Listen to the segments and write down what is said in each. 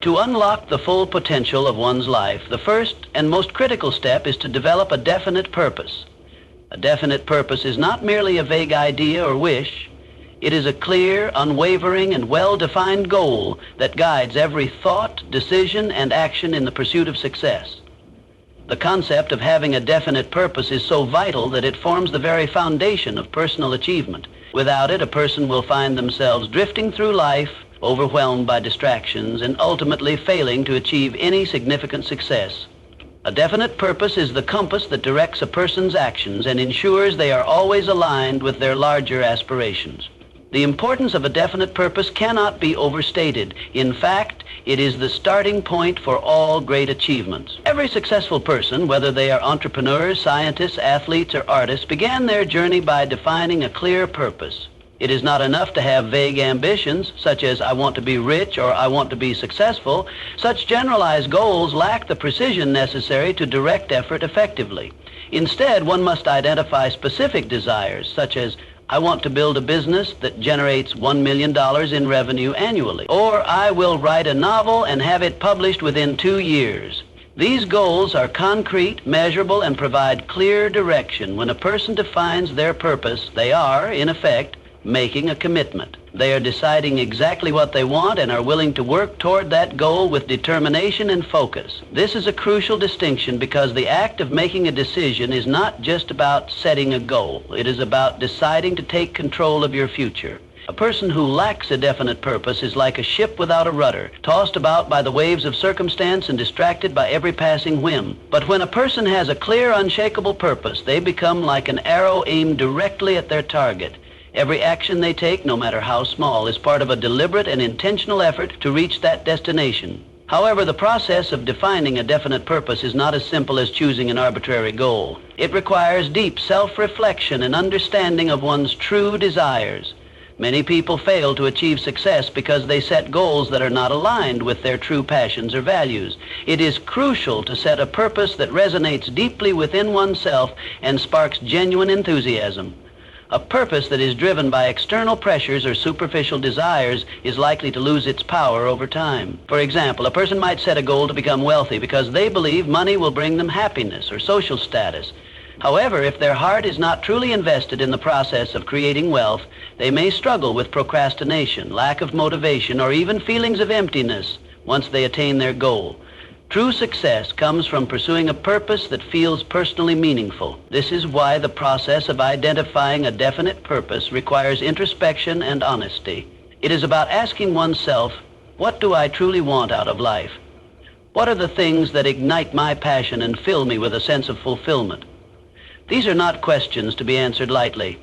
To unlock the full potential of one's life, the first and most critical step is to develop a definite purpose. A definite purpose is not merely a vague idea or wish. It is a clear, unwavering, and well-defined goal that guides every thought, decision, and action in the pursuit of success. The concept of having a definite purpose is so vital that it forms the very foundation of personal achievement. Without it, a person will find themselves drifting through life, overwhelmed by distractions, and ultimately failing to achieve any significant success. A definite purpose is the compass that directs a person's actions and ensures they are always aligned with their larger aspirations. The importance of a definite purpose cannot be overstated. In fact, it is the starting point for all great achievements. Every successful person, whether they are entrepreneurs, scientists, athletes, or artists, began their journey by defining a clear purpose. It is not enough to have vague ambitions, such as I want to be rich or I want to be successful. Such generalized goals lack the precision necessary to direct effort effectively. Instead, one must identify specific desires, such as I want to build a business that generates $1 million in revenue annually, or I will write a novel and have it published within 2 years. These goals are concrete, measurable, and provide clear direction. When a person defines their purpose, they are, in effect, making a commitment. They are deciding exactly what they want and are willing to work toward that goal with determination and focus. This is a crucial distinction because the act of making a decision is not just about setting a goal. It is about deciding to take control of your future. A person who lacks a definite purpose is like a ship without a rudder, tossed about by the waves of circumstance and distracted by every passing whim. But when a person has a clear, unshakable purpose, they become like an arrow aimed directly at their target. Every action they take, no matter how small, is part of a deliberate and intentional effort to reach that destination. However, the process of defining a definite purpose is not as simple as choosing an arbitrary goal. It requires deep self-reflection and understanding of one's true desires. Many people fail to achieve success because they set goals that are not aligned with their true passions or values. It is crucial to set a purpose that resonates deeply within oneself and sparks genuine enthusiasm. A purpose that is driven by external pressures or superficial desires is likely to lose its power over time. For example, a person might set a goal to become wealthy because they believe money will bring them happiness or social status. However, if their heart is not truly invested in the process of creating wealth, they may struggle with procrastination, lack of motivation, or even feelings of emptiness once they attain their goal. True success comes from pursuing a purpose that feels personally meaningful. This is why the process of identifying a definite purpose requires introspection and honesty. It is about asking oneself, what do I truly want out of life? What are the things that ignite my passion and fill me with a sense of fulfillment? These are not questions to be answered lightly.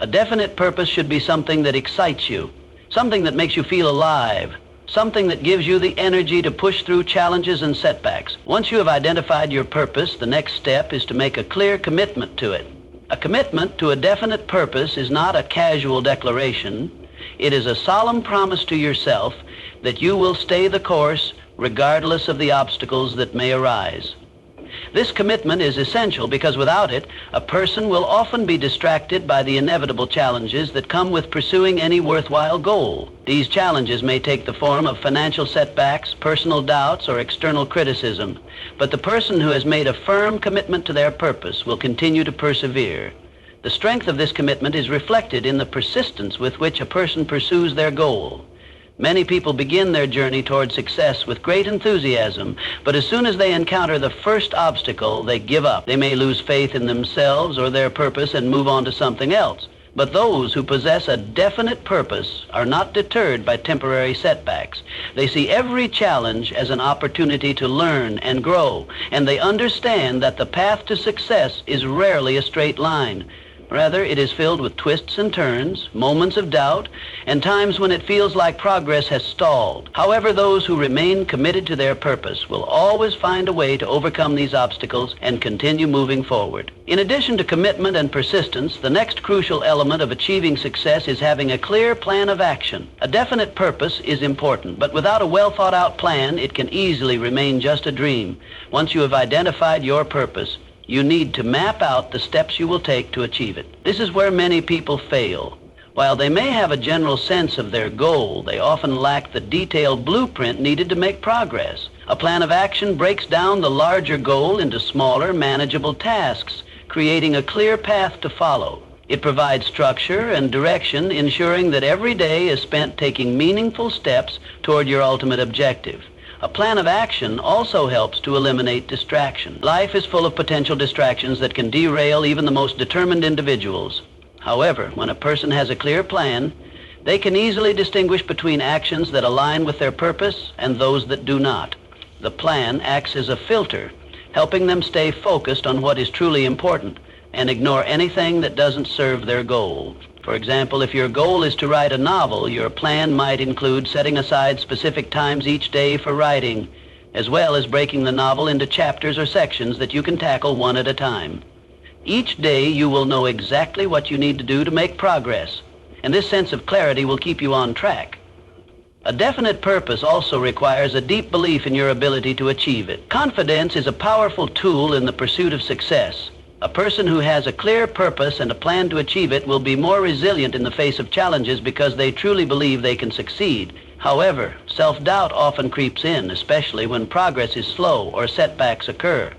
A definite purpose should be something that excites you, something that makes you feel alive, something that gives you the energy to push through challenges and setbacks. Once you have identified your purpose, the next step is to make a clear commitment to it. A commitment to a definite purpose is not a casual declaration. It is a solemn promise to yourself that you will stay the course regardless of the obstacles that may arise. This commitment is essential because without it, a person will often be distracted by the inevitable challenges that come with pursuing any worthwhile goal. These challenges may take the form of financial setbacks, personal doubts, or external criticism. But the person who has made a firm commitment to their purpose will continue to persevere. The strength of this commitment is reflected in the persistence with which a person pursues their goal. Many people begin their journey toward success with great enthusiasm, but as soon as they encounter the first obstacle, they give up. They may lose faith in themselves or their purpose and move on to something else. But those who possess a definite purpose are not deterred by temporary setbacks. They see every challenge as an opportunity to learn and grow, and they understand that the path to success is rarely a straight line. Rather, it is filled with twists and turns, moments of doubt, and times when it feels like progress has stalled. However, those who remain committed to their purpose will always find a way to overcome these obstacles and continue moving forward. In addition to commitment and persistence, the next crucial element of achieving success is having a clear plan of action. A definite purpose is important, but without a well-thought-out plan, it can easily remain just a dream. Once you have identified your purpose, you need to map out the steps you will take to achieve it. This is where many people fail. While they may have a general sense of their goal, they often lack the detailed blueprint needed to make progress. A plan of action breaks down the larger goal into smaller, manageable tasks, creating a clear path to follow. It provides structure and direction, ensuring that every day is spent taking meaningful steps toward your ultimate objective. A plan of action also helps to eliminate distraction. Life is full of potential distractions that can derail even the most determined individuals. However, when a person has a clear plan, they can easily distinguish between actions that align with their purpose and those that do not. The plan acts as a filter, helping them stay focused on what is truly important and ignore anything that doesn't serve their goal. For example, if your goal is to write a novel, your plan might include setting aside specific times each day for writing, as well as breaking the novel into chapters or sections that you can tackle one at a time. Each day you will know exactly what you need to do to make progress, and this sense of clarity will keep you on track. A definite purpose also requires a deep belief in your ability to achieve it. Confidence is a powerful tool in the pursuit of success. A person who has a clear purpose and a plan to achieve it will be more resilient in the face of challenges because they truly believe they can succeed. However, self-doubt often creeps in, especially when progress is slow or setbacks occur.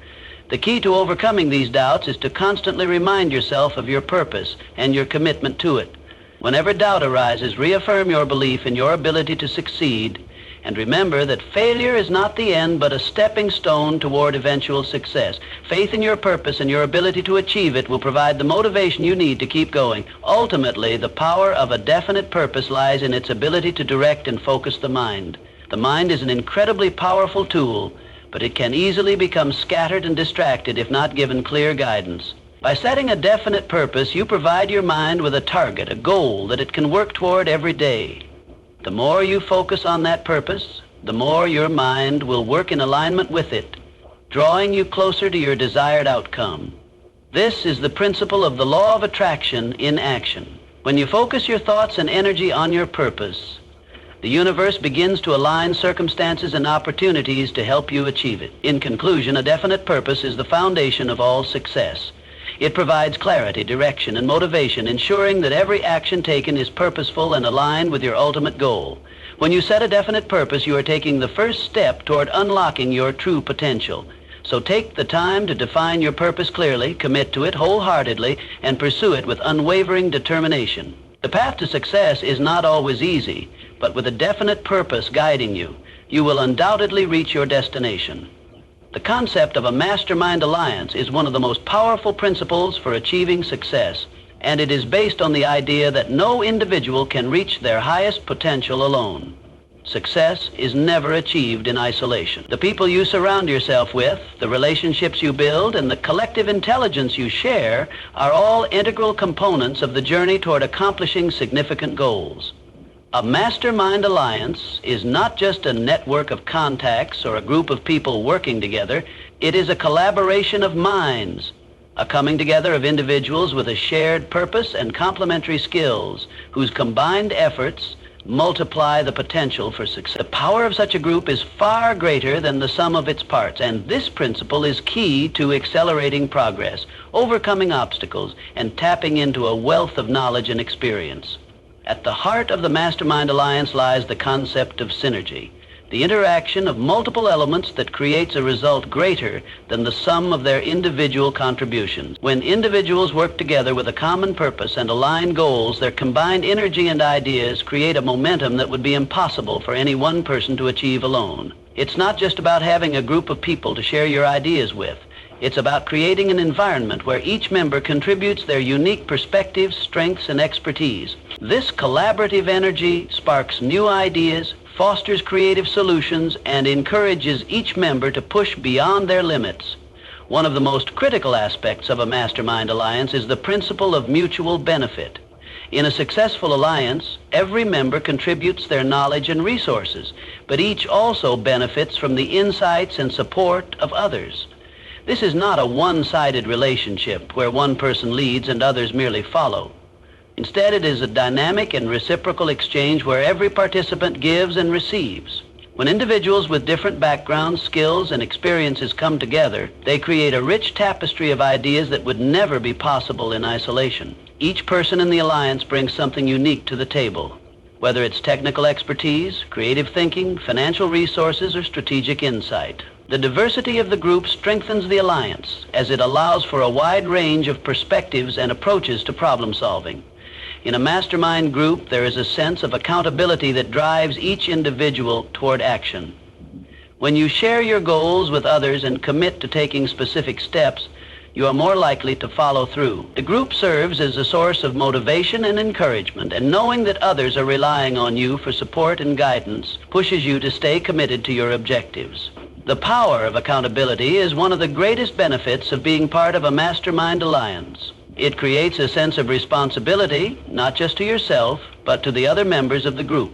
The key to overcoming these doubts is to constantly remind yourself of your purpose and your commitment to it. Whenever doubt arises, reaffirm your belief in your ability to succeed, and remember that failure is not the end but a stepping stone toward eventual success. Faith in your purpose and your ability to achieve it will provide the motivation you need to keep going. Ultimately, the power of a definite purpose lies in its ability to direct and focus the mind. The mind is an incredibly powerful tool, but it can easily become scattered and distracted if not given clear guidance. By setting a definite purpose, you provide your mind with a target, a goal that it can work toward every day. The more you focus on that purpose, the more your mind will work in alignment with it, drawing you closer to your desired outcome. This is the principle of the law of attraction in action. When you focus your thoughts and energy on your purpose, the universe begins to align circumstances and opportunities to help you achieve it. In conclusion, a definite purpose is the foundation of all success. It provides clarity, direction, and motivation, ensuring that every action taken is purposeful and aligned with your ultimate goal. When you set a definite purpose, you are taking the first step toward unlocking your true potential. So take the time to define your purpose clearly, commit to it wholeheartedly, and pursue it with unwavering determination. The path to success is not always easy, but with a definite purpose guiding you, you will undoubtedly reach your destination. The concept of a mastermind alliance is one of the most powerful principles for achieving success, and it is based on the idea that no individual can reach their highest potential alone. Success is never achieved in isolation. The people you surround yourself with, the relationships you build, and the collective intelligence you share are all integral components of the journey toward accomplishing significant goals. A mastermind alliance is not just a network of contacts or a group of people working together. It is a collaboration of minds, a coming together of individuals with a shared purpose and complementary skills whose combined efforts multiply the potential for success. The power of such a group is far greater than the sum of its parts, and this principle is key to accelerating progress, overcoming obstacles, and tapping into a wealth of knowledge and experience. At the heart of the Mastermind Alliance lies the concept of synergy, the interaction of multiple elements that creates a result greater than the sum of their individual contributions. When individuals work together with a common purpose and aligned goals, their combined energy and ideas create a momentum that would be impossible for any one person to achieve alone. It's not just about having a group of people to share your ideas with. It's about creating an environment where each member contributes their unique perspectives, strengths, and expertise. This collaborative energy sparks new ideas, fosters creative solutions, and encourages each member to push beyond their limits. One of the most critical aspects of a mastermind alliance is the principle of mutual benefit. In a successful alliance, every member contributes their knowledge and resources, but each also benefits from the insights and support of others. This is not a one-sided relationship where one person leads and others merely follow. Instead, it is a dynamic and reciprocal exchange where every participant gives and receives. When individuals with different backgrounds, skills, and experiences come together, they create a rich tapestry of ideas that would never be possible in isolation. Each person in the alliance brings something unique to the table, whether it's technical expertise, creative thinking, financial resources, or strategic insight. The diversity of the group strengthens the alliance as it allows for a wide range of perspectives and approaches to problem solving. In a mastermind group, there is a sense of accountability that drives each individual toward action. When you share your goals with others and commit to taking specific steps, you are more likely to follow through. The group serves as a source of motivation and encouragement, and knowing that others are relying on you for support and guidance pushes you to stay committed to your objectives. The power of accountability is one of the greatest benefits of being part of a mastermind alliance. It creates a sense of responsibility, not just to yourself, but to the other members of the group.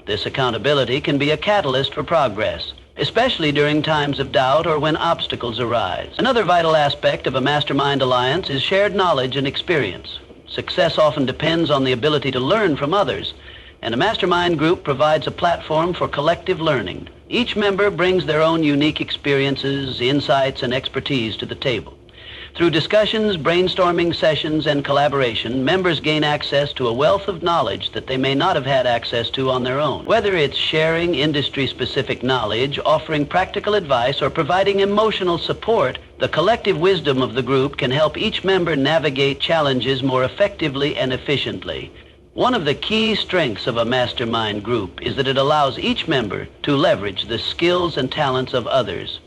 This accountability can be a catalyst for progress, especially during times of doubt or when obstacles arise. Another vital aspect of a mastermind alliance is shared knowledge and experience. Success often depends on the ability to learn from others, and a mastermind group provides a platform for collective learning. Each member brings their own unique experiences, insights, and expertise to the table. Through discussions, brainstorming sessions, and collaboration, members gain access to a wealth of knowledge that they may not have had access to on their own. Whether it's sharing industry-specific knowledge, offering practical advice, or providing emotional support, the collective wisdom of the group can help each member navigate challenges more effectively and efficiently. One of the key strengths of a mastermind group is that it allows each member to leverage the skills and talents of others.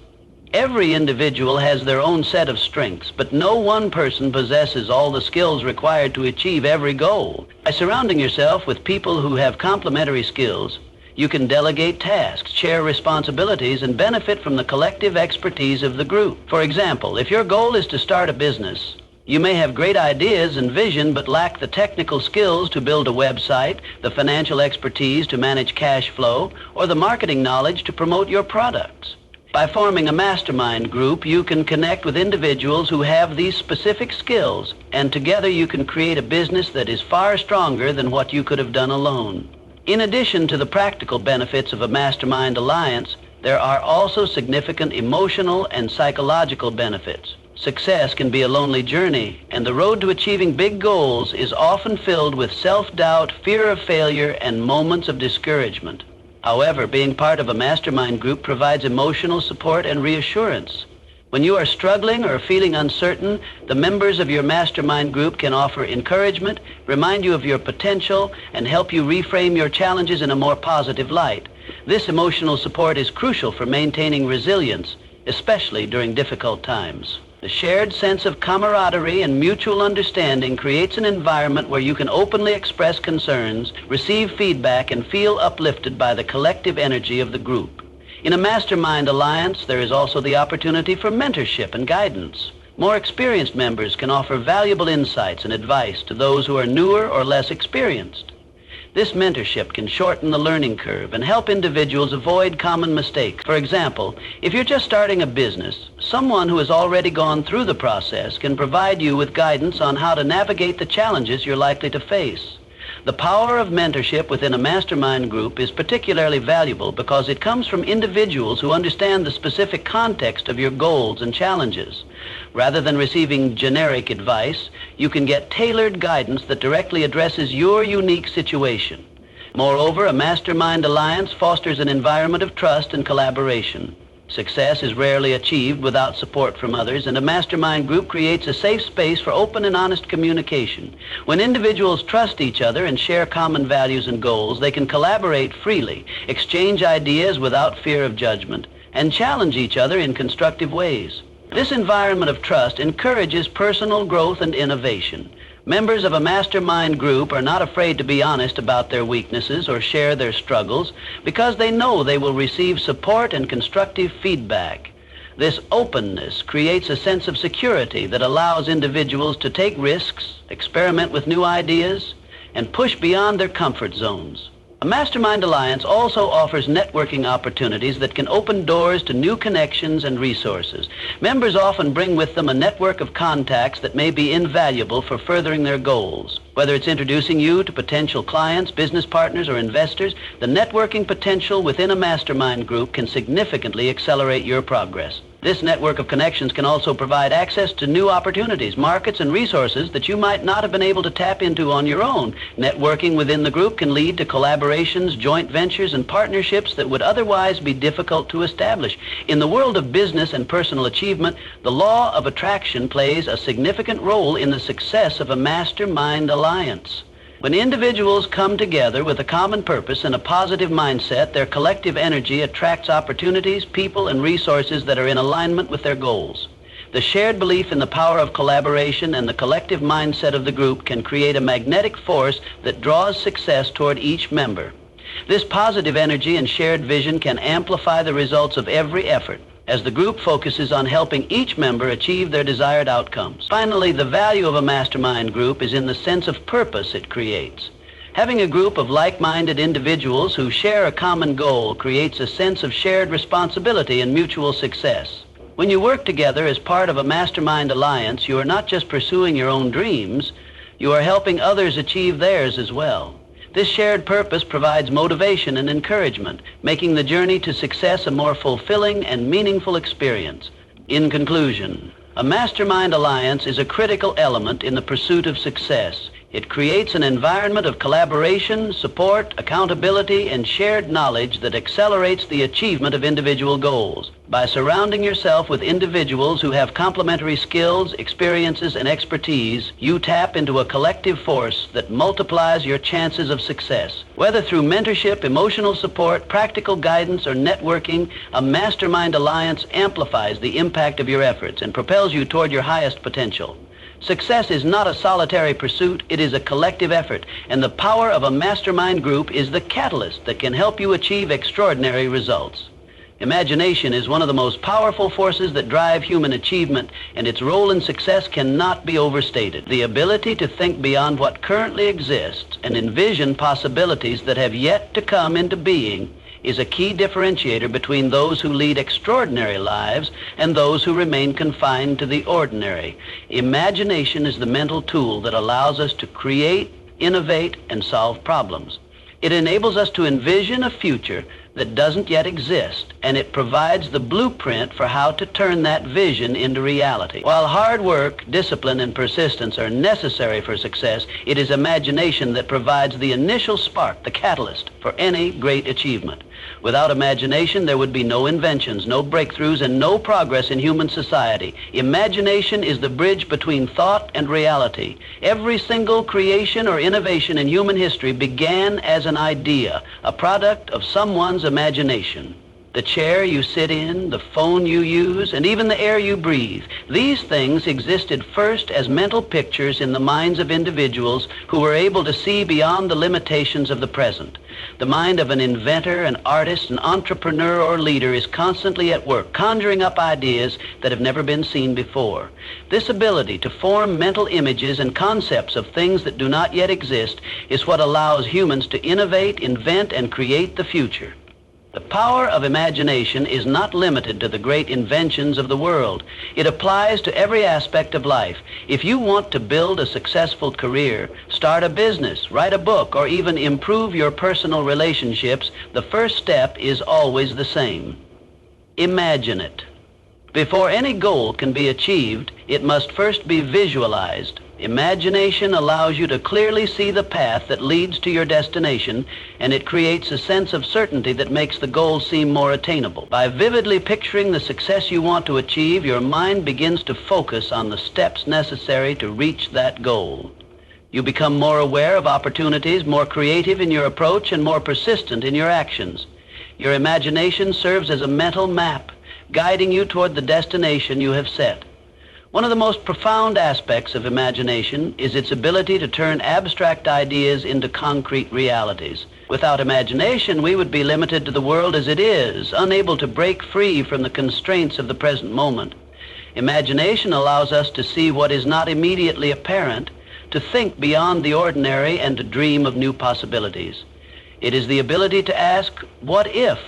Every individual has their own set of strengths, but no one person possesses all the skills required to achieve every goal. By surrounding yourself with people who have complementary skills, you can delegate tasks, share responsibilities, and benefit from the collective expertise of the group. For example, if your goal is to start a business, you may have great ideas and vision, but lack the technical skills to build a website, the financial expertise to manage cash flow, or the marketing knowledge to promote your products. By forming a mastermind group, you can connect with individuals who have these specific skills, and together you can create a business that is far stronger than what you could have done alone. In addition to the practical benefits of a mastermind alliance, there are also significant emotional and psychological benefits. Success can be a lonely journey, and the road to achieving big goals is often filled with self-doubt, fear of failure, and moments of discouragement. However, being part of a mastermind group provides emotional support and reassurance. When you are struggling or feeling uncertain, the members of your mastermind group can offer encouragement, remind you of your potential, and help you reframe your challenges in a more positive light. This emotional support is crucial for maintaining resilience, especially during difficult times. The shared sense of camaraderie and mutual understanding creates an environment where you can openly express concerns, receive feedback, and feel uplifted by the collective energy of the group. In a mastermind alliance, there is also the opportunity for mentorship and guidance. More experienced members can offer valuable insights and advice to those who are newer or less experienced. This mentorship can shorten the learning curve and help individuals avoid common mistakes. For example, if you're just starting a business, someone who has already gone through the process can provide you with guidance on how to navigate the challenges you're likely to face. The power of mentorship within a mastermind group is particularly valuable because it comes from individuals who understand the specific context of your goals and challenges. Rather than receiving generic advice, you can get tailored guidance that directly addresses your unique situation. Moreover, a mastermind alliance fosters an environment of trust and collaboration. Success is rarely achieved without support from others, and a mastermind group creates a safe space for open and honest communication. When individuals trust each other and share common values and goals, they can collaborate freely, exchange ideas without fear of judgment, and challenge each other in constructive ways. This environment of trust encourages personal growth and innovation. Members of a mastermind group are not afraid to be honest about their weaknesses or share their struggles because they know they will receive support and constructive feedback. This openness creates a sense of security that allows individuals to take risks, experiment with new ideas, and push beyond their comfort zones. A mastermind alliance also offers networking opportunities that can open doors to new connections and resources. Members often bring with them a network of contacts that may be invaluable for furthering their goals. Whether it's introducing you to potential clients, business partners, or investors, the networking potential within a mastermind group can significantly accelerate your progress. This network of connections can also provide access to new opportunities, markets, and resources that you might not have been able to tap into on your own. Networking within the group can lead to collaborations, joint ventures, and partnerships that would otherwise be difficult to establish. In the world of business and personal achievement, the law of attraction plays a significant role in the success of a mastermind alliance. When individuals come together with a common purpose and a positive mindset, their collective energy attracts opportunities, people, and resources that are in alignment with their goals. The shared belief in the power of collaboration and the collective mindset of the group can create a magnetic force that draws success toward each member. This positive energy and shared vision can amplify the results of every effort, as the group focuses on helping each member achieve their desired outcomes. Finally, the value of a mastermind group is in the sense of purpose it creates. Having a group of like-minded individuals who share a common goal creates a sense of shared responsibility and mutual success. When you work together as part of a mastermind alliance, you are not just pursuing your own dreams, you are helping others achieve theirs as well. This shared purpose provides motivation and encouragement, making the journey to success a more fulfilling and meaningful experience. In conclusion, a mastermind alliance is a critical element in the pursuit of success. It creates an environment of collaboration, support, accountability, and shared knowledge that accelerates the achievement of individual goals. By surrounding yourself with individuals who have complementary skills, experiences, and expertise, you tap into a collective force that multiplies your chances of success. Whether through mentorship, emotional support, practical guidance, or networking, a mastermind alliance amplifies the impact of your efforts and propels you toward your highest potential. Success is not a solitary pursuit, it is a collective effort, and the power of a mastermind group is the catalyst that can help you achieve extraordinary results. Imagination is one of the most powerful forces that drive human achievement, and its role in success cannot be overstated. The ability to think beyond what currently exists and envision possibilities that have yet to come into being is a key differentiator between those who lead extraordinary lives and those who remain confined to the ordinary. Imagination is the mental tool that allows us to create, innovate, and solve problems. It enables us to envision a future that doesn't yet exist, and it provides the blueprint for how to turn that vision into reality. While hard work, discipline, and persistence are necessary for success, it is imagination that provides the initial spark, the catalyst, for any great achievement. Without imagination, there would be no inventions, no breakthroughs, and no progress in human society. Imagination is the bridge between thought and reality. Every single creation or innovation in human history began as an idea, a product of someone's imagination. The chair you sit in, the phone you use, and even the air you breathe. These things existed first as mental pictures in the minds of individuals who were able to see beyond the limitations of the present. The mind of an inventor, an artist, an entrepreneur, or leader is constantly at work, conjuring up ideas that have never been seen before. This ability to form mental images and concepts of things that do not yet exist is what allows humans to innovate, invent, and create the future. The power of imagination is not limited to the great inventions of the world. It applies to every aspect of life. If you want to build a successful career, start a business, write a book, or even improve your personal relationships, the first step is always the same. Imagine it. Before any goal can be achieved, it must first be visualized. Imagination allows you to clearly see the path that leads to your destination, and it creates a sense of certainty that makes the goal seem more attainable. By vividly picturing the success you want to achieve, your mind begins to focus on the steps necessary to reach that goal. You become more aware of opportunities, more creative in your approach, and more persistent in your actions. Your imagination serves as a mental map, guiding you toward the destination you have set. One of the most profound aspects of imagination is its ability to turn abstract ideas into concrete realities. Without imagination, we would be limited to the world as it is, unable to break free from the constraints of the present moment. Imagination allows us to see what is not immediately apparent, to think beyond the ordinary, and to dream of new possibilities. It is the ability to ask, what if?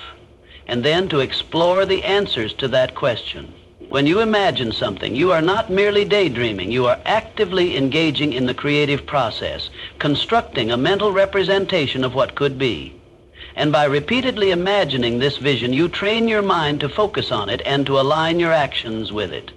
And then to explore the answers to that question. When you imagine something, you are not merely daydreaming. You are actively engaging in the creative process, constructing a mental representation of what could be. And by repeatedly imagining this vision, you train your mind to focus on it and to align your actions with it.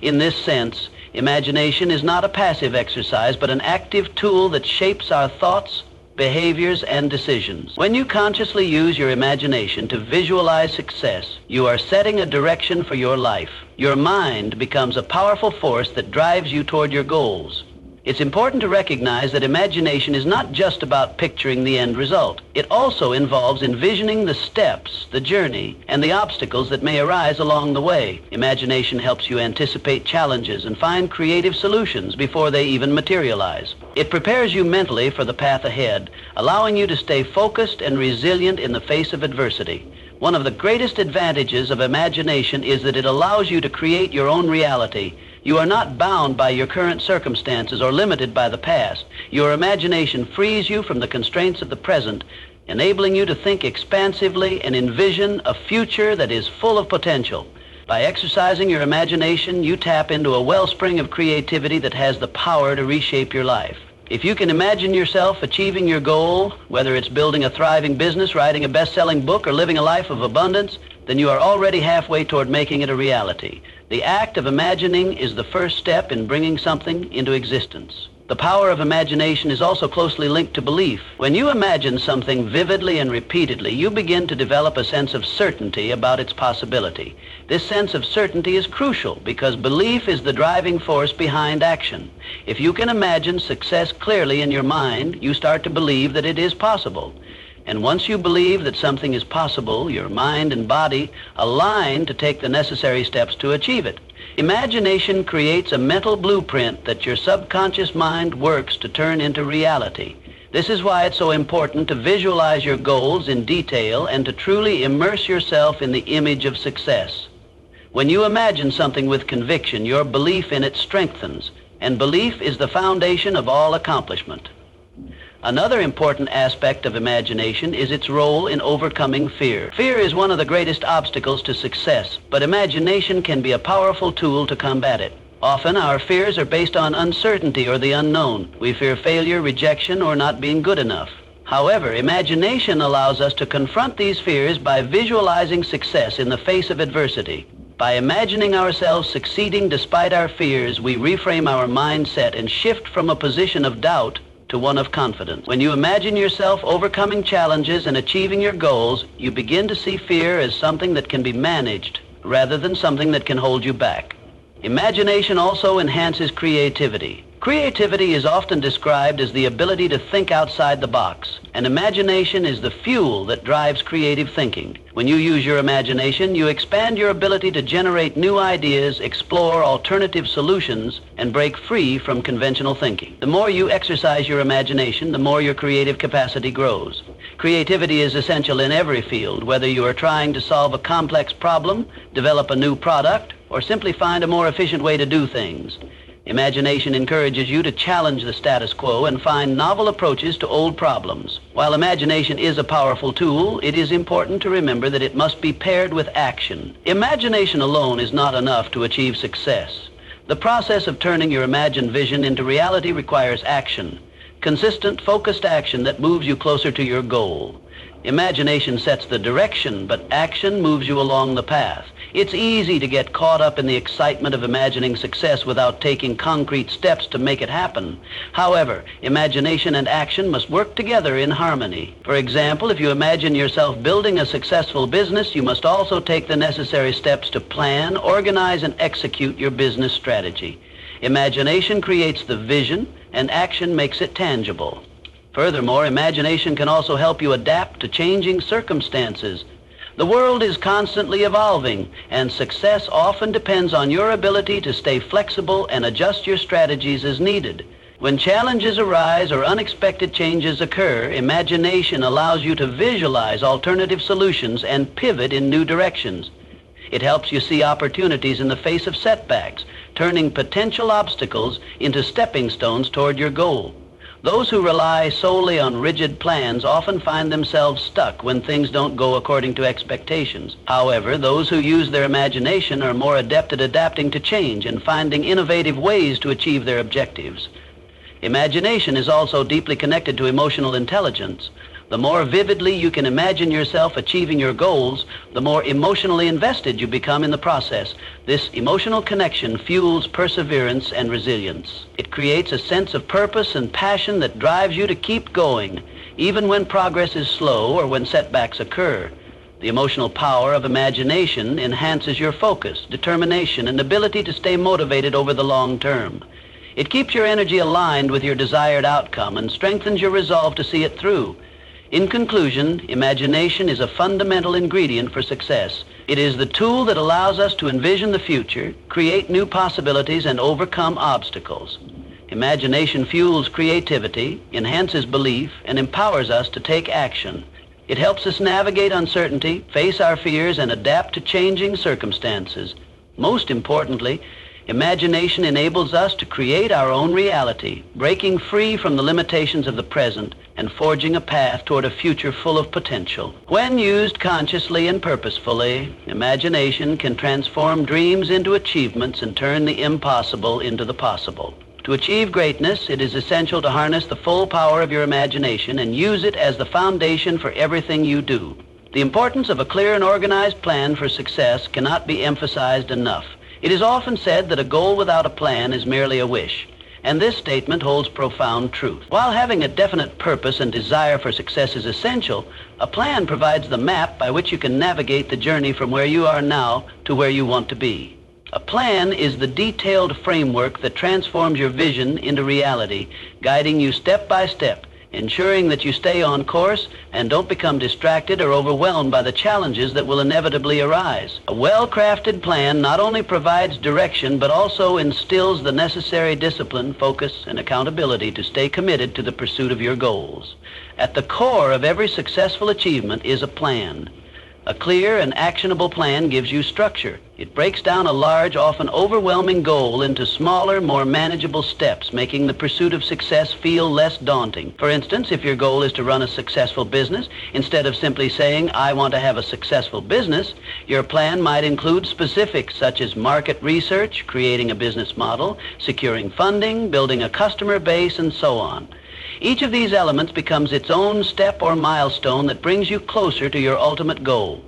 In this sense, imagination is not a passive exercise, but an active tool that shapes our thoughts, behaviors, and decisions. When you consciously use your imagination to visualize success, you are setting a direction for your life. Your mind becomes a powerful force that drives you toward your goals. It's important to recognize that imagination is not just about picturing the end result. It also involves envisioning the steps, the journey, and the obstacles that may arise along the way. Imagination helps you anticipate challenges and find creative solutions before they even materialize. It prepares you mentally for the path ahead, allowing you to stay focused and resilient in the face of adversity. One of the greatest advantages of imagination is that it allows you to create your own reality. You are not bound by your current circumstances or limited by the past. Your imagination frees you from the constraints of the present, enabling you to think expansively and envision a future that is full of potential. By exercising your imagination, you tap into a wellspring of creativity that has the power to reshape your life. If you can imagine yourself achieving your goal, whether it's building a thriving business, writing a best-selling book, or living a life of abundance, then you are already halfway toward making it a reality. The act of imagining is the first step in bringing something into existence. The power of imagination is also closely linked to belief. When you imagine something vividly and repeatedly, you begin to develop a sense of certainty about its possibility. This sense of certainty is crucial because belief is the driving force behind action. If you can imagine success clearly in your mind, you start to believe that it is possible. And once you believe that something is possible, your mind and body align to take the necessary steps to achieve it. Imagination creates a mental blueprint that your subconscious mind works to turn into reality. This is why it's so important to visualize your goals in detail and to truly immerse yourself in the image of success. When you imagine something with conviction, your belief in it strengthens, and belief is the foundation of all accomplishment. Another important aspect of imagination is its role in overcoming fear. Fear is one of the greatest obstacles to success, but imagination can be a powerful tool to combat it. Often our fears are based on uncertainty or the unknown. We fear failure, rejection, or not being good enough. However, imagination allows us to confront these fears by visualizing success in the face of adversity. By imagining ourselves succeeding despite our fears, we reframe our mindset and shift from a position of doubt to one of confidence. When you imagine yourself overcoming challenges and achieving your goals, you begin to see fear as something that can be managed rather than something that can hold you back. Imagination also enhances creativity. Creativity is often described as the ability to think outside the box, and imagination is the fuel that drives creative thinking. When you use your imagination, you expand your ability to generate new ideas, explore alternative solutions, and break free from conventional thinking. The more you exercise your imagination, the more your creative capacity grows. Creativity is essential in every field, whether you are trying to solve a complex problem, develop a new product, or simply find a more efficient way to do things. Imagination encourages you to challenge the status quo and find novel approaches to old problems. While imagination is a powerful tool, it is important to remember that it must be paired with action. Imagination alone is not enough to achieve success. The process of turning your imagined vision into reality requires action. Consistent, focused action that moves you closer to your goal. Imagination sets the direction, but action moves you along the path. It's easy to get caught up in the excitement of imagining success without taking concrete steps to make it happen. However, imagination and action must work together in harmony. For example, if you imagine yourself building a successful business, you must also take the necessary steps to plan, organize, and execute your business strategy. Imagination creates the vision, and action makes it tangible. Furthermore, imagination can also help you adapt to changing circumstances. The world is constantly evolving, and success often depends on your ability to stay flexible and adjust your strategies as needed. When challenges arise or unexpected changes occur, imagination allows you to visualize alternative solutions and pivot in new directions. It helps you see opportunities in the face of setbacks, turning potential obstacles into stepping stones toward your goal. Those who rely solely on rigid plans often find themselves stuck when things don't go according to expectations. However, those who use their imagination are more adept at adapting to change and finding innovative ways to achieve their objectives. Imagination is also deeply connected to emotional intelligence. The more vividly you can imagine yourself achieving your goals, the more emotionally invested you become in the process. This emotional connection fuels perseverance and resilience. It creates a sense of purpose and passion that drives you to keep going, even when progress is slow or when setbacks occur. The emotional power of imagination enhances your focus, determination, and ability to stay motivated over the long term. It keeps your energy aligned with your desired outcome and strengthens your resolve to see it through. In conclusion, imagination is a fundamental ingredient for success. It is the tool that allows us to envision the future, create new possibilities, and overcome obstacles. Imagination fuels creativity, enhances belief, and empowers us to take action. It helps us navigate uncertainty, face our fears, and adapt to changing circumstances. Most importantly, imagination enables us to create our own reality, breaking free from the limitations of the present and forging a path toward a future full of potential. When used consciously and purposefully, imagination can transform dreams into achievements and turn the impossible into the possible. To achieve greatness, it is essential to harness the full power of your imagination and use it as the foundation for everything you do. The importance of a clear and organized plan for success cannot be emphasized enough. It is often said that a goal without a plan is merely a wish, and this statement holds profound truth. While having a definite purpose and desire for success is essential, a plan provides the map by which you can navigate the journey from where you are now to where you want to be. A plan is the detailed framework that transforms your vision into reality, guiding you step by step, ensuring that you stay on course and don't become distracted or overwhelmed by the challenges that will inevitably arise. A well-crafted plan not only provides direction, but also instills the necessary discipline, focus, and accountability to stay committed to the pursuit of your goals. At the core of every successful achievement is a plan. A clear and actionable plan gives you structure. It breaks down a large, often overwhelming goal into smaller, more manageable steps, making the pursuit of success feel less daunting. For instance, if your goal is to run a successful business, instead of simply saying, "I want to have a successful business," your plan might include specifics such as market research, creating a business model, securing funding, building a customer base, and so on. Each of these elements becomes its own step or milestone that brings you closer to your ultimate goal.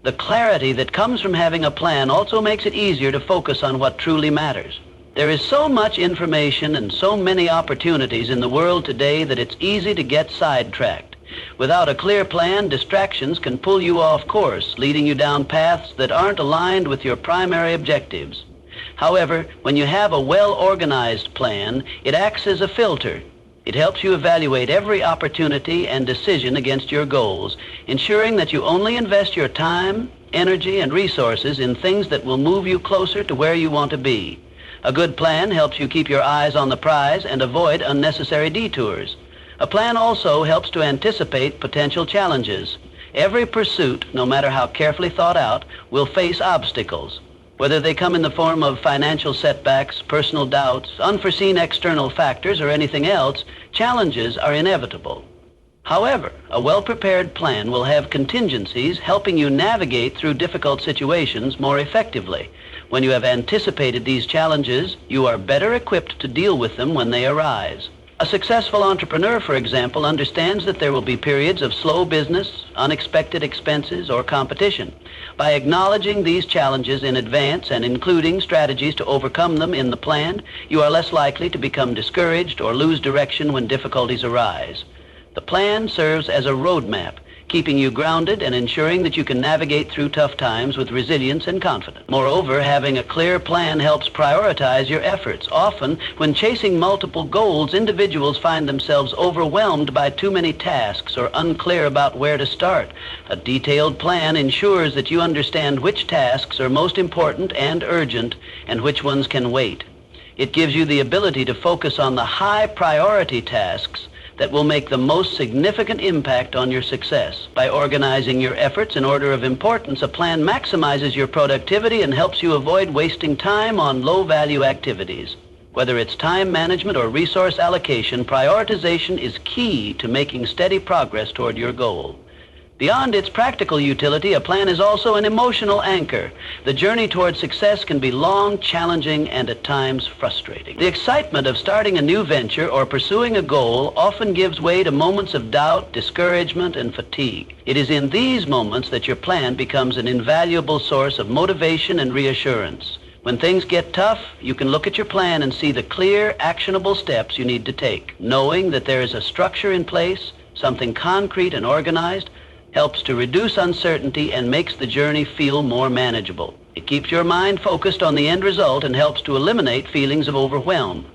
The clarity that comes from having a plan also makes it easier to focus on what truly matters. There is so much information and so many opportunities in the world today that it's easy to get sidetracked. Without a clear plan, distractions can pull you off course, leading you down paths that aren't aligned with your primary objectives. However, when you have a well-organized plan, it acts as a filter. It helps you evaluate every opportunity and decision against your goals, ensuring that you only invest your time, energy, and resources in things that will move you closer to where you want to be. A good plan helps you keep your eyes on the prize and avoid unnecessary detours. A plan also helps to anticipate potential challenges. Every pursuit, no matter how carefully thought out, will face obstacles. Whether they come in the form of financial setbacks, personal doubts, unforeseen external factors, or anything else, challenges are inevitable. However, a well-prepared plan will have contingencies helping you navigate through difficult situations more effectively. When you have anticipated these challenges, you are better equipped to deal with them when they arise. A successful entrepreneur, for example, understands that there will be periods of slow business, unexpected expenses, or competition. By acknowledging these challenges in advance and including strategies to overcome them in the plan, you are less likely to become discouraged or lose direction when difficulties arise. The plan serves as a roadmap, keeping you grounded and ensuring that you can navigate through tough times with resilience and confidence. Moreover, having a clear plan helps prioritize your efforts. Often, when chasing multiple goals, individuals find themselves overwhelmed by too many tasks or unclear about where to start. A detailed plan ensures that you understand which tasks are most important and urgent and which ones can wait. It gives you the ability to focus on the high priority tasks that will make the most significant impact on your success. By organizing your efforts in order of importance, a plan maximizes your productivity and helps you avoid wasting time on low-value activities. Whether it's time management or resource allocation, prioritization is key to making steady progress toward your goal. Beyond its practical utility, a plan is also an emotional anchor. The journey toward success can be long, challenging, and at times frustrating. The excitement of starting a new venture or pursuing a goal often gives way to moments of doubt, discouragement, and fatigue. It is in these moments that your plan becomes an invaluable source of motivation and reassurance. When things get tough, you can look at your plan and see the clear, actionable steps you need to take. Knowing that there is a structure in place, something concrete and organized, helps to reduce uncertainty and makes the journey feel more manageable. It keeps your mind focused on the end result and helps to eliminate feelings of overwhelm.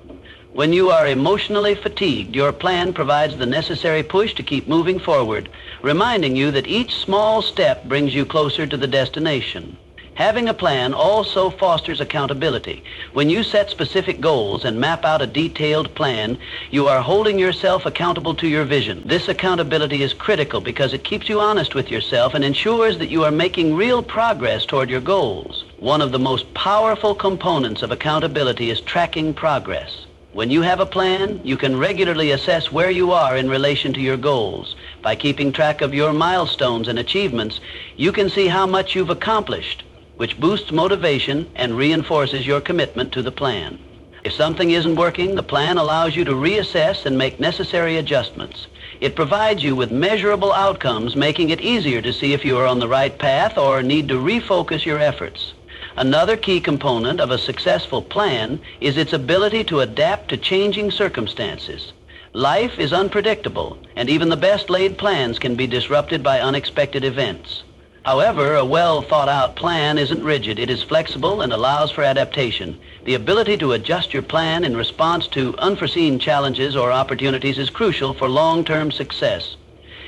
When you are emotionally fatigued, your plan provides the necessary push to keep moving forward, reminding you that each small step brings you closer to the destination. Having a plan also fosters accountability. When you set specific goals and map out a detailed plan, you are holding yourself accountable to your vision. This accountability is critical because it keeps you honest with yourself and ensures that you are making real progress toward your goals. One of the most powerful components of accountability is tracking progress. When you have a plan, you can regularly assess where you are in relation to your goals. By keeping track of your milestones and achievements, you can see how much you've accomplished, which boosts motivation and reinforces your commitment to the plan. If something isn't working, the plan allows you to reassess and make necessary adjustments. It provides you with measurable outcomes, making it easier to see if you are on the right path or need to refocus your efforts. Another key component of a successful plan is its ability to adapt to changing circumstances. Life is unpredictable, and even the best laid plans can be disrupted by unexpected events. However, a well-thought-out plan isn't rigid. It is flexible and allows for adaptation. The ability to adjust your plan in response to unforeseen challenges or opportunities is crucial for long-term success.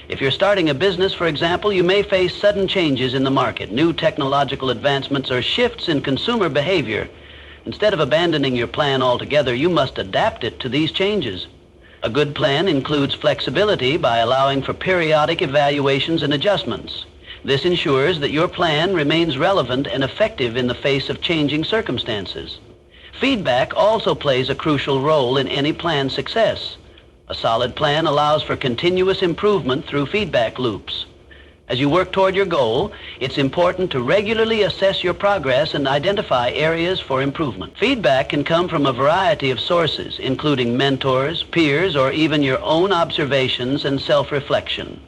If you're starting a business, for example, you may face sudden changes in the market, new technological advancements, or shifts in consumer behavior. Instead of abandoning your plan altogether, you must adapt it to these changes. A good plan includes flexibility by allowing for periodic evaluations and adjustments. This ensures that your plan remains relevant and effective in the face of changing circumstances. Feedback also plays a crucial role in any plan's success. A solid plan allows for continuous improvement through feedback loops. As you work toward your goal, it's important to regularly assess your progress and identify areas for improvement. Feedback can come from a variety of sources, including mentors, peers, or even your own observations and self-reflection.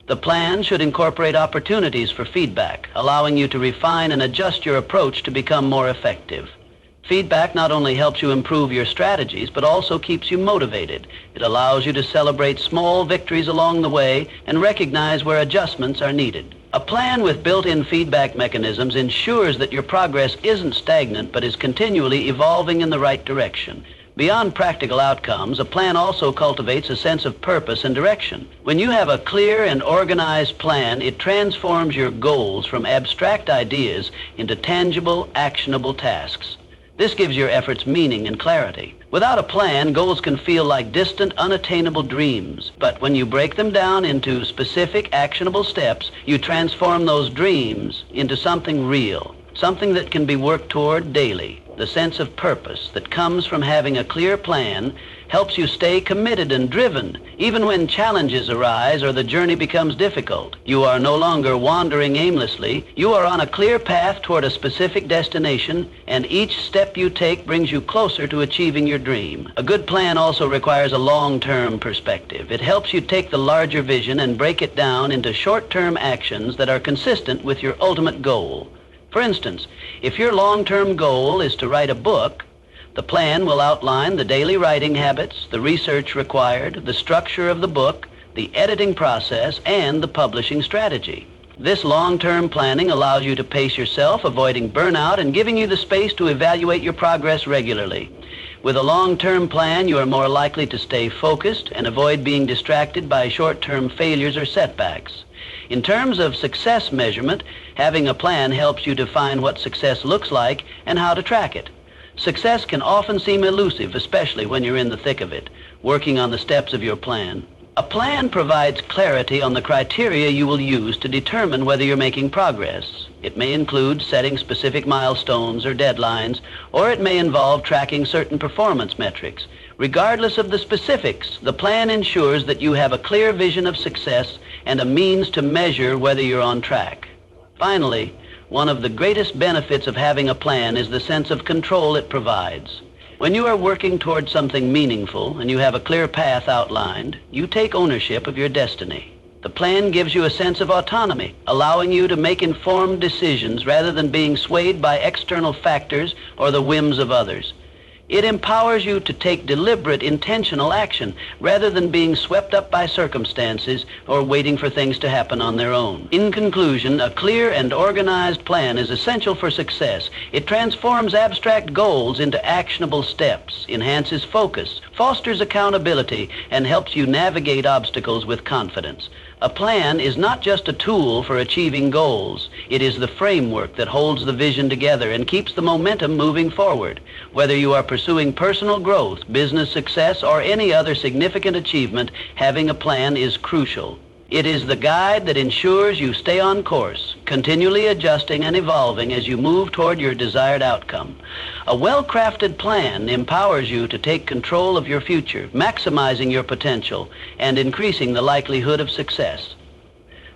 The plan should incorporate opportunities for feedback, allowing you to refine and adjust your approach to become more effective. Feedback not only helps you improve your strategies, but also keeps you motivated. It allows you to celebrate small victories along the way and recognize where adjustments are needed. A plan with built-in feedback mechanisms ensures that your progress isn't stagnant, but is continually evolving in the right direction. Beyond practical outcomes, a plan also cultivates a sense of purpose and direction. When you have a clear and organized plan, it transforms your goals from abstract ideas into tangible, actionable tasks. This gives your efforts meaning and clarity. Without a plan, goals can feel like distant, unattainable dreams. But when you break them down into specific, actionable steps, you transform those dreams into something real, something that can be worked toward daily. The sense of purpose that comes from having a clear plan helps you stay committed and driven, even when challenges arise or the journey becomes difficult. You are no longer wandering aimlessly. You are on a clear path toward a specific destination, and each step you take brings you closer to achieving your dream. A good plan also requires a long-term perspective. It helps you take the larger vision and break it down into short-term actions that are consistent with your ultimate goal. For instance, if your long-term goal is to write a book, the plan will outline the daily writing habits, the research required, the structure of the book, the editing process, and the publishing strategy. This long-term planning allows you to pace yourself, avoiding burnout and giving you the space to evaluate your progress regularly. With a long-term plan, you are more likely to stay focused and avoid being distracted by short-term failures or setbacks. In terms of success measurement, having a plan helps you define what success looks like and how to track it. Success can often seem elusive, especially when you're in the thick of it, working on the steps of your plan. A plan provides clarity on the criteria you will use to determine whether you're making progress. It may include setting specific milestones or deadlines, or it may involve tracking certain performance metrics. Regardless of the specifics, the plan ensures that you have a clear vision of success and a means to measure whether you're on track. Finally, one of the greatest benefits of having a plan is the sense of control it provides. When you are working toward something meaningful and you have a clear path outlined, you take ownership of your destiny. The plan gives you a sense of autonomy, allowing you to make informed decisions rather than being swayed by external factors or the whims of others. It empowers you to take deliberate, intentional action rather than being swept up by circumstances or waiting for things to happen on their own. In conclusion, a clear and organized plan is essential for success. It transforms abstract goals into actionable steps, enhances focus, fosters accountability, and helps you navigate obstacles with confidence. A plan is not just a tool for achieving goals. It is the framework that holds the vision together and keeps the momentum moving forward. Whether you are pursuing personal growth, business success, or any other significant achievement, having a plan is crucial. It is the guide that ensures you stay on course, continually adjusting and evolving as you move toward your desired outcome. A well-crafted plan empowers you to take control of your future, maximizing your potential and increasing the likelihood of success.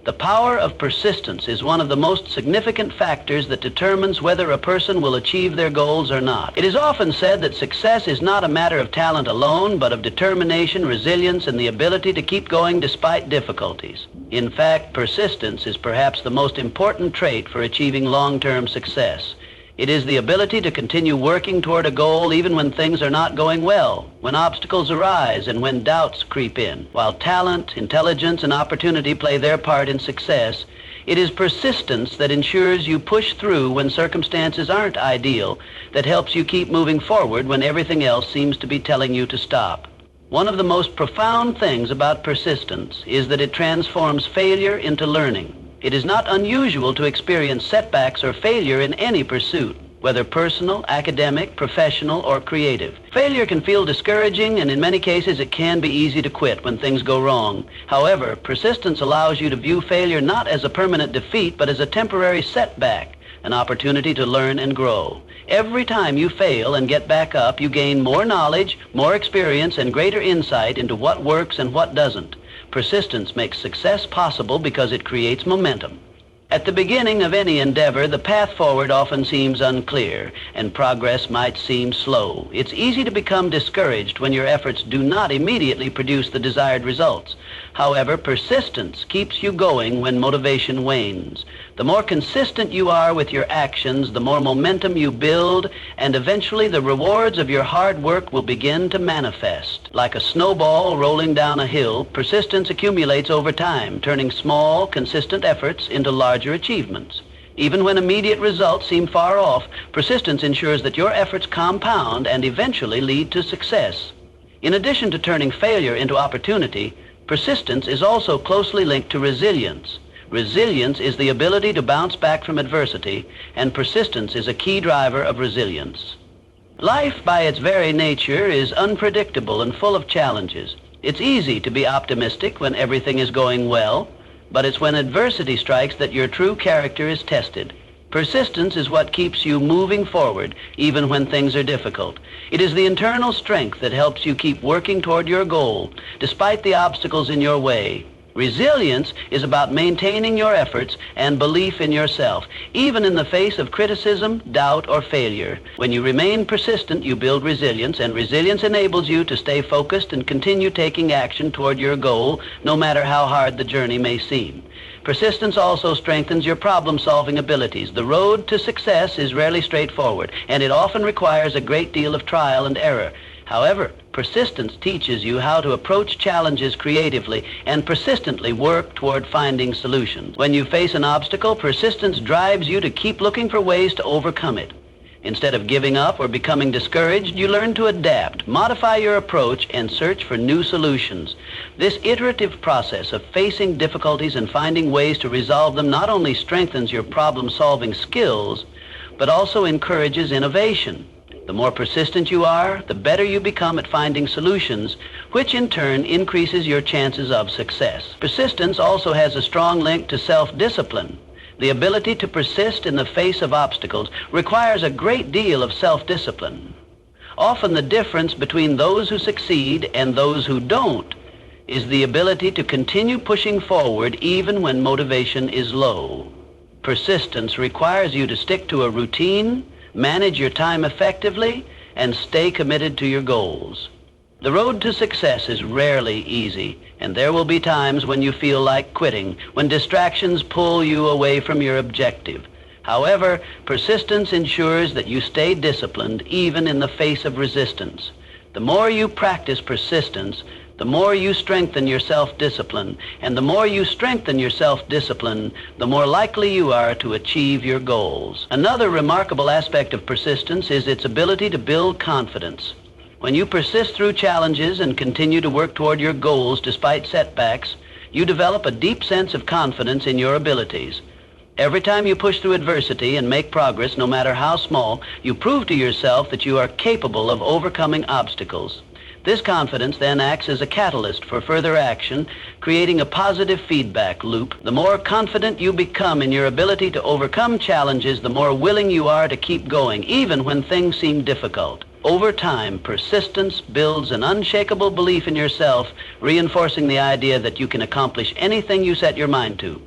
The power of persistence is one of the most significant factors that determines whether a person will achieve their goals or not. It is often said that success is not a matter of talent alone, but of determination, resilience, and the ability to keep going despite difficulties. In fact, persistence is perhaps the most important trait for achieving long-term success. It is the ability to continue working toward a goal even when things are not going well, when obstacles arise, and when doubts creep in. While talent, intelligence, and opportunity play their part in success, it is persistence that ensures you push through when circumstances aren't ideal, that helps you keep moving forward when everything else seems to be telling you to stop. One of the most profound things about persistence is that it transforms failure into learning. It is not unusual to experience setbacks or failure in any pursuit, whether personal, academic, professional, or creative. Failure can feel discouraging, and in many cases it can be easy to quit when things go wrong. However, persistence allows you to view failure not as a permanent defeat, but as a temporary setback, an opportunity to learn and grow. Every time you fail and get back up, you gain more knowledge, more experience, and greater insight into what works and what doesn't. Persistence makes success possible because it creates momentum. At the beginning of any endeavor, the path forward often seems unclear, and progress might seem slow. It's easy to become discouraged when your efforts do not immediately produce the desired results. However, persistence keeps you going when motivation wanes. The more consistent you are with your actions, the more momentum you build, and eventually the rewards of your hard work will begin to manifest. Like a snowball rolling down a hill, persistence accumulates over time, turning small, consistent efforts into larger achievements. Even when immediate results seem far off, persistence ensures that your efforts compound and eventually lead to success. In addition to turning failure into opportunity, persistence is also closely linked to resilience. Resilience is the ability to bounce back from adversity, and persistence is a key driver of resilience. Life, by its very nature, is unpredictable and full of challenges. It's easy to be optimistic when everything is going well, but it's when adversity strikes that your true character is tested. Persistence is what keeps you moving forward, even when things are difficult. It is the internal strength that helps you keep working toward your goal, despite the obstacles in your way. Resilience is about maintaining your efforts and belief in yourself, even in the face of criticism, doubt, or failure. When you remain persistent, you build resilience, and resilience enables you to stay focused and continue taking action toward your goal, no matter how hard the journey may seem. Persistence also strengthens your problem-solving abilities. The road to success is rarely straightforward, and it often requires a great deal of trial and error. However, persistence teaches you how to approach challenges creatively and persistently work toward finding solutions. When you face an obstacle, persistence drives you to keep looking for ways to overcome it. Instead of giving up or becoming discouraged, you learn to adapt, modify your approach, and search for new solutions. This iterative process of facing difficulties and finding ways to resolve them not only strengthens your problem-solving skills, but also encourages innovation. The more persistent you are, the better you become at finding solutions, which in turn increases your chances of success. Persistence also has a strong link to self-discipline. The ability to persist in the face of obstacles requires a great deal of self-discipline. Often the difference between those who succeed and those who don't is the ability to continue pushing forward even when motivation is low. Persistence requires you to stick to a routine, manage your time effectively, and stay committed to your goals. The road to success is rarely easy, and there will be times when you feel like quitting, when distractions pull you away from your objective. However, persistence ensures that you stay disciplined even in the face of resistance. The more you practice persistence, the more you strengthen your self-discipline, and the more you strengthen your self-discipline, the more likely you are to achieve your goals. Another remarkable aspect of persistence is its ability to build confidence. When you persist through challenges and continue to work toward your goals despite setbacks, you develop a deep sense of confidence in your abilities. Every time you push through adversity and make progress, no matter how small, you prove to yourself that you are capable of overcoming obstacles. This confidence then acts as a catalyst for further action, creating a positive feedback loop. The more confident you become in your ability to overcome challenges, the more willing you are to keep going, even when things seem difficult. Over time, persistence builds an unshakable belief in yourself, reinforcing the idea that you can accomplish anything you set your mind to.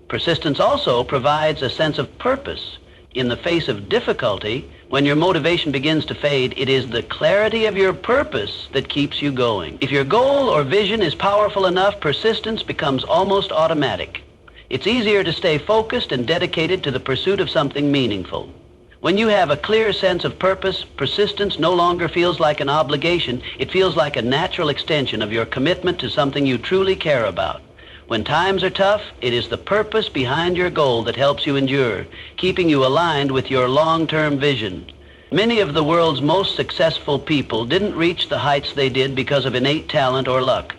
Persistence also provides a sense of purpose. In the face of difficulty, when your motivation begins to fade, it is the clarity of your purpose that keeps you going. If your goal or vision is powerful enough, persistence becomes almost automatic. It's easier to stay focused and dedicated to the pursuit of something meaningful. When you have a clear sense of purpose, persistence no longer feels like an obligation. It feels like a natural extension of your commitment to something you truly care about. When times are tough, it is the purpose behind your goal that helps you endure, keeping you aligned with your long-term vision. Many of the world's most successful people didn't reach the heights they did because of innate talent or luck.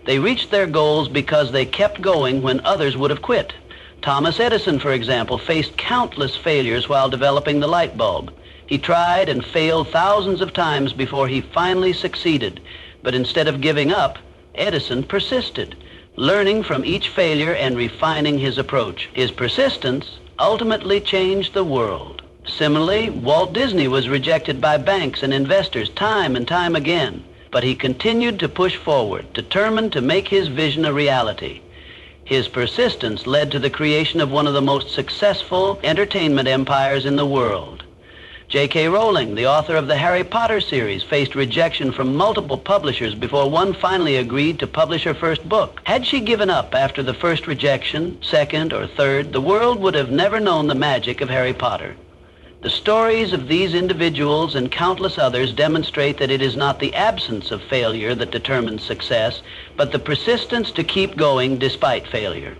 They reached their goals because they kept going when others would have quit. Thomas Edison, for example, faced countless failures while developing the light bulb. He tried and failed thousands of times before he finally succeeded. But instead of giving up, Edison persisted, learning from each failure and refining his approach. His persistence ultimately changed the world. Similarly, Walt Disney was rejected by banks and investors time and time again, but he continued to push forward, determined to make his vision a reality. His persistence led to the creation of one of the most successful entertainment empires in the world. J.K. Rowling, the author of the Harry Potter series, faced rejection from multiple publishers before one finally agreed to publish her first book. Had she given up after the first rejection, second or third, the world would have never known the magic of Harry Potter. The stories of these individuals and countless others demonstrate that it is not the absence of failure that determines success, but the persistence to keep going despite failure.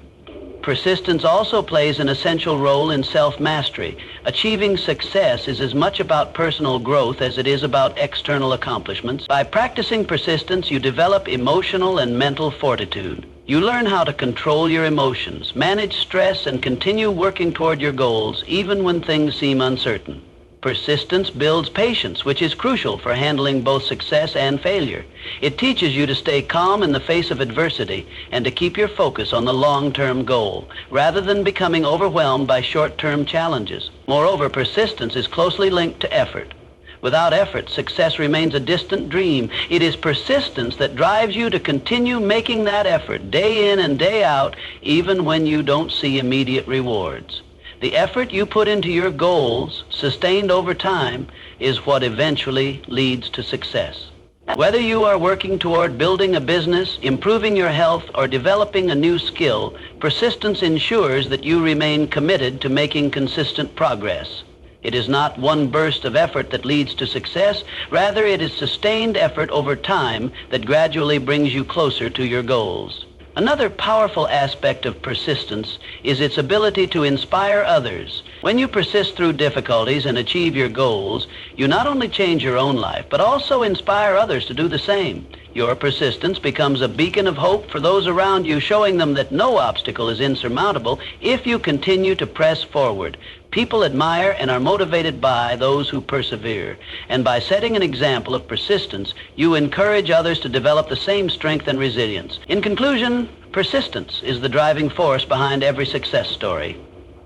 Persistence also plays an essential role in self-mastery. Achieving success is as much about personal growth as it is about external accomplishments. By practicing persistence, you develop emotional and mental fortitude. You learn how to control your emotions, manage stress, and continue working toward your goals even when things seem uncertain. Persistence builds patience, which is crucial for handling both success and failure. It teaches you to stay calm in the face of adversity and to keep your focus on the long-term goal, rather than becoming overwhelmed by short-term challenges. Moreover, persistence is closely linked to effort. Without effort, success remains a distant dream. It is persistence that drives you to continue making that effort day in and day out, even when you don't see immediate rewards. The effort you put into your goals, sustained over time, is what eventually leads to success. Whether you are working toward building a business, improving your health, or developing a new skill, persistence ensures that you remain committed to making consistent progress. It is not one burst of effort that leads to success. Rather, it is sustained effort over time that gradually brings you closer to your goals. Another powerful aspect of persistence is its ability to inspire others. When you persist through difficulties and achieve your goals, you not only change your own life, but also inspire others to do the same. Your persistence becomes a beacon of hope for those around you, showing them that no obstacle is insurmountable if you continue to press forward. People admire and are motivated by those who persevere. And by setting an example of persistence, you encourage others to develop the same strength and resilience. In conclusion, persistence is the driving force behind every success story.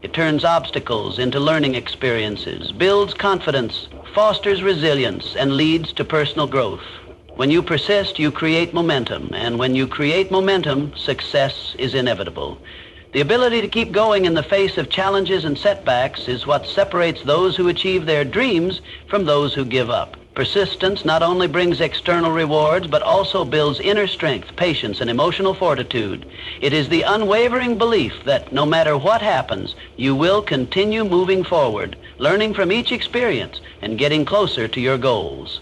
It turns obstacles into learning experiences, builds confidence, fosters resilience, and leads to personal growth. When you persist, you create momentum, and when you create momentum, success is inevitable. The ability to keep going in the face of challenges and setbacks is what separates those who achieve their dreams from those who give up. Persistence not only brings external rewards, but also builds inner strength, patience, and emotional fortitude. It is the unwavering belief that no matter what happens, you will continue moving forward, learning from each experience, and getting closer to your goals.